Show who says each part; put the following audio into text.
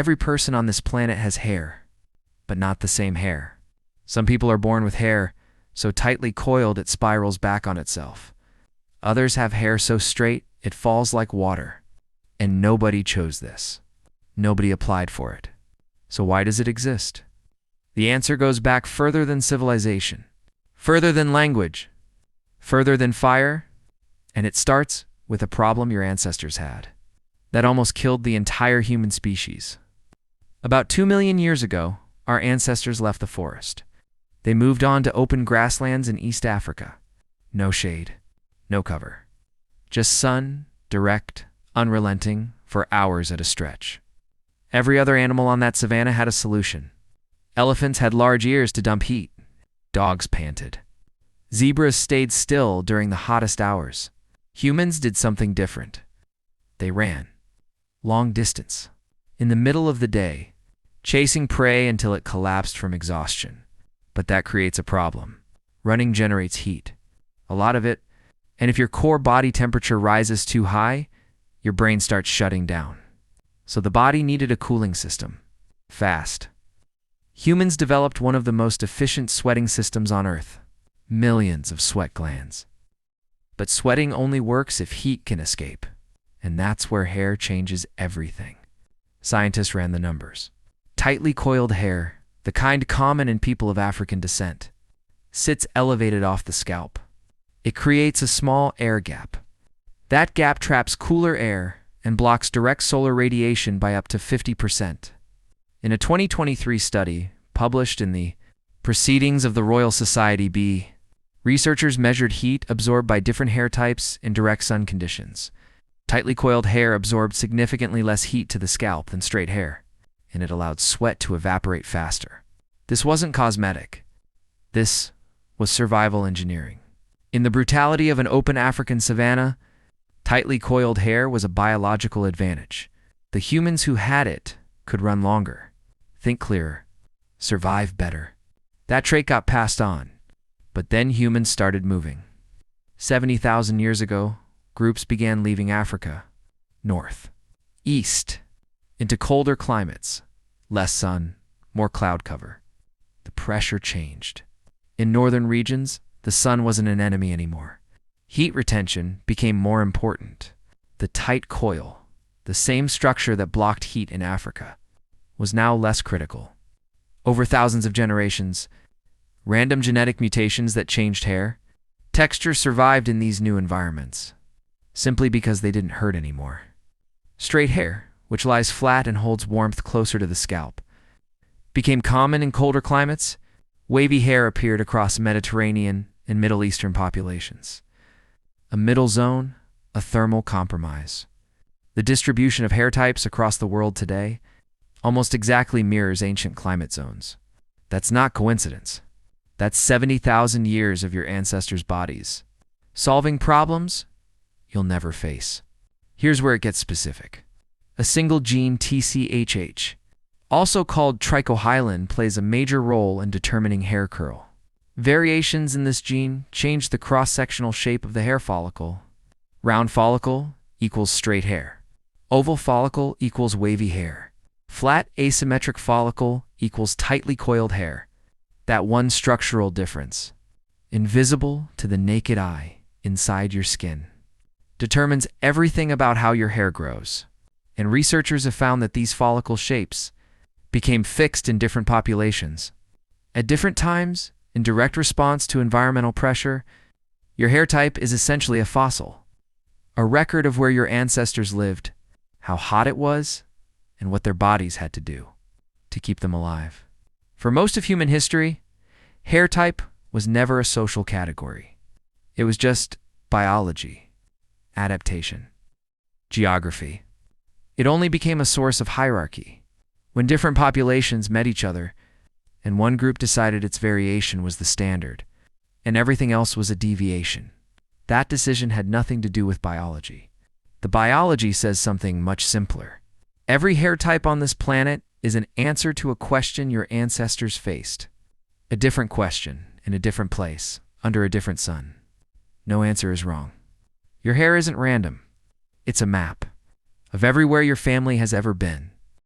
Speaker 1: Every person on this planet has hair, but not the same hair. Some people are born with hair so tightly coiled it spirals back on itself. Others have hair so straight it falls like water. And nobody chose this. Nobody applied for it. So why does it exist? The answer goes back further than civilization, further than language, further than fire, and it starts with a problem your ancestors had that almost killed the entire human species. About 2 million years ago, our ancestors left the forest. They moved on to open grasslands in East Africa. No shade, no cover. Just sun, direct, unrelenting, for hours at a stretch. Every other animal on that savanna had a solution. Elephants had large ears to dump heat. Dogs panted. Zebras stayed still during the hottest hours. Humans did something different. They ran. Long distance. In the middle of the day, chasing prey until it collapsed from exhaustion. But that creates a problem. Running generates heat. A lot of it, and if your core body temperature rises too high, your brain starts shutting down. So the body needed a cooling system. Fast. Humans developed one of the most efficient sweating systems on Earth. Millions of sweat glands. But sweating only works if heat can escape. And that's where hair changes everything. Scientists ran the numbers. Tightly coiled hair, the kind common in people of African descent, sits elevated off the scalp. It creates a small air gap. That gap traps cooler air and blocks direct solar radiation by up to 50%. In a 2023 study published in the Proceedings of the Royal Society B, researchers measured heat absorbed by different hair types in direct sun conditions. Tightly coiled hair absorbed significantly less heat to the scalp than straight hair, and it allowed sweat to evaporate faster. This wasn't cosmetic. This was survival engineering. In the brutality of an open African savanna, tightly coiled hair was a biological advantage. The humans who had it could run longer, think clearer, survive better. That trait got passed on, but then humans started moving. 70,000 years ago, groups began leaving Africa, north, east, into colder climates, less sun, more cloud cover. The pressure changed. In northern regions, the sun wasn't an enemy anymore. Heat retention became more important. The tight coil, the same structure that blocked heat in Africa, was now less critical. Over thousands of generations, random genetic mutations that changed hair, texture survived in these new environments, simply because they didn't hurt anymore. Straight hair, which lies flat and holds warmth closer to the scalp, became common in colder climates. Wavy hair appeared across Mediterranean and Middle Eastern populations. A middle zone, a thermal compromise. The distribution of hair types across the world today almost exactly mirrors ancient climate zones. That's not coincidence. That's 70,000 years of your ancestors' bodies, solving problems you'll never face. Here's where it gets specific. A single gene, TCHH, also called trichohyalin, plays a major role in determining hair curl. Variations in this gene change the cross-sectional shape of the hair follicle. Round follicle equals straight hair. Oval follicle equals wavy hair. Flat asymmetric follicle equals tightly coiled hair. That one structural difference, invisible to the naked eye inside your skin, determines everything about how your hair grows. And researchers have found that these follicle shapes became fixed in different populations. At different times, in direct response to environmental pressure, your hair type is essentially a fossil, a record of where your ancestors lived, how hot it was, and what their bodies had to do to keep them alive. For most of human history, hair type was never a social category. It was just biology, adaptation, geography. It only became a source of hierarchy when different populations met each other and one group decided its variation was the standard and everything else was a deviation. That decision had nothing to do with biology. The biology says something much simpler. Every hair type on this planet is an answer to a question your ancestors faced. A different question, in a different place, under a different sun. No answer is wrong. Your hair isn't random. It's a map of everywhere your family has ever been.